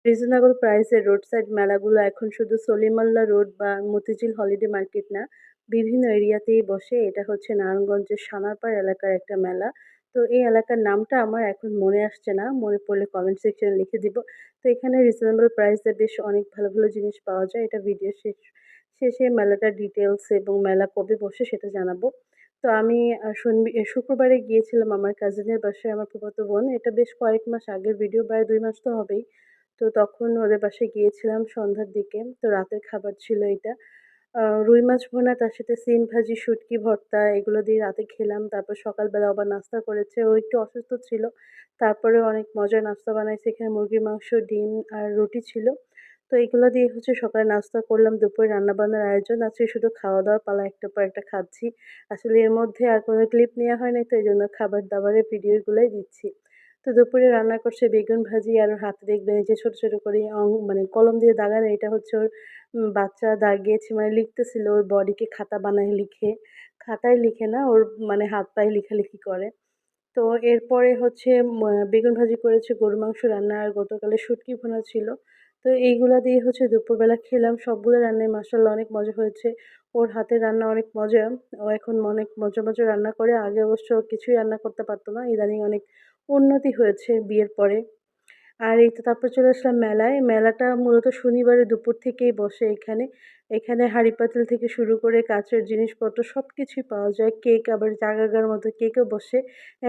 Reasonable প্রাইসের road side মেলাগুলো এখন শুধু সলিমুল্লাহ রোড বা মতিঝিল হলিডে মার্কেট না, বিভিন্ন এরিয়াতেই বসে। এটা হচ্ছে নারায়ণগঞ্জের সানারপাড় এলাকার একটা মেলা। তো এই এলাকার নামটা আমার এখন মনে আসছে না। মনে পড়লে কমেন্ট সেকশনে লিখে দিব। তো এখানে রিজনেবল প্রাইসে বেশ অনেক ভালো, ভালো জিনিস পাওয়া যায়। এটা ভিডিও শেষে মেলাটার ডিটেইলস এবং মেলা কবে বসে সেটা জানাবো। তো আমি শুক্রবারে গিয়েছিলাম আমার কাজিনের বাসায়, আমার ফুফাতো বোন। এটা বেশ কয়েক মাস আগের ভিডিও, প্রায় ২ মাস তো হবেই। তো তখন ওদের বাসায় গিয়েছিলাম সন্ধ্যার দিকে। তো রাতের খাবার ছিল এটা। রুই মাছ ভুনা, তার সাথে সিম ভাজি, শুটকি ভর্তা এগুলো দিয়ে রাতে খেলাম। তারপর সকালবেলা আবার নাস্তা করেছে। ও একটু অসুস্থ ছিল। তারপরেও অনেক মজার নাস্তা বানাইছে। এখানে মুরগির মাংস, ডিম আর রুটি ছিল। তো এগুলো দিয়ে হচ্ছে সকালে নাস্তা করলাম। দুপুরে রান্নাবান্নার আয়োজন। আজকে শুধু খাওয়া-দাওয়ার পালা, একটার পর একটা খাচ্ছি। আসলে এর মধ্যে আর কোনো ক্লিপ নেয়া হয় নাই, তো এজন্য খাবার-দাবারের ভিডিওগুলাই দিচ্ছি। তো দুপুরে রান্না করছে বেগুন ভাজি, আর ওর হাতে দেখবেন এই যে ছোট, ছোট করে মানে কলম দিয়ে দাগানো, এটা হচ্ছে ওর বাচ্চা দাগিয়েছে, মানে লিখতেছিল, ওর বডিকে খাতা বানায় লিখে। খাতায় লিখে না, ওর মানে হাত পায়ে লেখালেখি করে। তো এরপরে হচ্ছে বেগুন ভাজি করেছে, গরুর মাংস রান্না আর গতকালের শুটকি ভুনা ছিল। তো এইগুলা দিয়ে হচ্ছে দুপুরবেলা খেলাম। সবগুলো রান্নাই মাশাআল্লাহ অনেক মজা হয়েছে। ওর হাতের রান্না অনেক মজা। ও এখন অনেক মজা, মজা রান্না করে। আগে অবশ্য কিছুই রান্না করতে পারত না। ইদানিং অনেক উন্নতি হয়েছে বিয়ের পরে। আর এই তো তারপর চলে আসলাম মেলায়। মেলাটা মূলত শনিবারে দুপুর থেকেই বসে এখানে। এখানে হাঁড়ি-পাতিল থেকে শুরু করে কাঁচের জিনিসপত্র সবকিছুই পাওয়া যায়। কেক, আবার জাগাগার মতো কেকও বসে।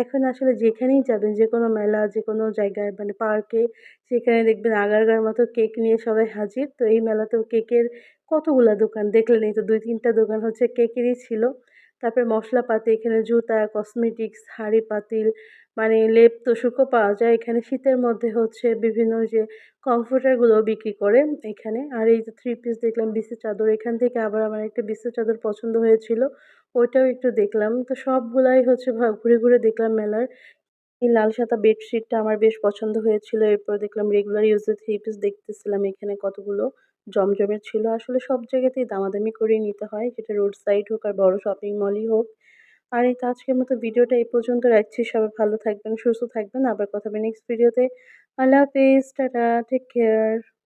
এখন আসলে যেখানেই যাবেন, যেকোনো মেলা, যেকোনো জায়গায় মানে পার্কে, সেখানে দেখবেন আগারগার মতো কেক নিয়ে সবাই হাজির। তো এই মেলাতেও কেকের কতগুলা দোকান দেখলেনই তো, ২-৩ টা দোকান হচ্ছে কেকেরই ছিল। তারপরে মশলাপাতি, এখানে জুতা, কসমেটিক্স, হাঁড়ি-পাতিল, মানে লেপ তোশকও পাওয়া যায়। এখানে শীতের মধ্যে হচ্ছে বিভিন্ন যে কমফোর্টার গুলো বিক্রি করে এখানে। আর এই যে 3 পিস দেখলাম বিছের চাদর, এখান থেকে আবার আমার একটা বিছের চাদর পছন্দ হয়েছিল। ওইটাও একটু দেখলাম। তো সবগুলাই হচ্ছে ঘুরে, ঘুরে দেখলাম মেলার। এই লাল সাদা বেডশিটটা আমার বেশ পছন্দ হয়েছিল। এরপর দেখলাম রেগুলার ইউজ এর 3 পিস দেখতেছিলাম এখানে কতগুলো জমজমের ছিল। আসলে সব জায়গাতেই দামাদামি করেই নিতে হয়, সেটা রোড সাইড হোক আর বড় শপিং মলই হোক। আর এই তো আজকের মতো ভিডিওটা এই পর্যন্ত রাখছি। সবাই ভালো থাকবেন, সুস্থ থাকবেন। আবার কথা হবে নেক্সট ভিডিওতে। আল্লাহ হাফেজ, টাটা, টেক কেয়ার।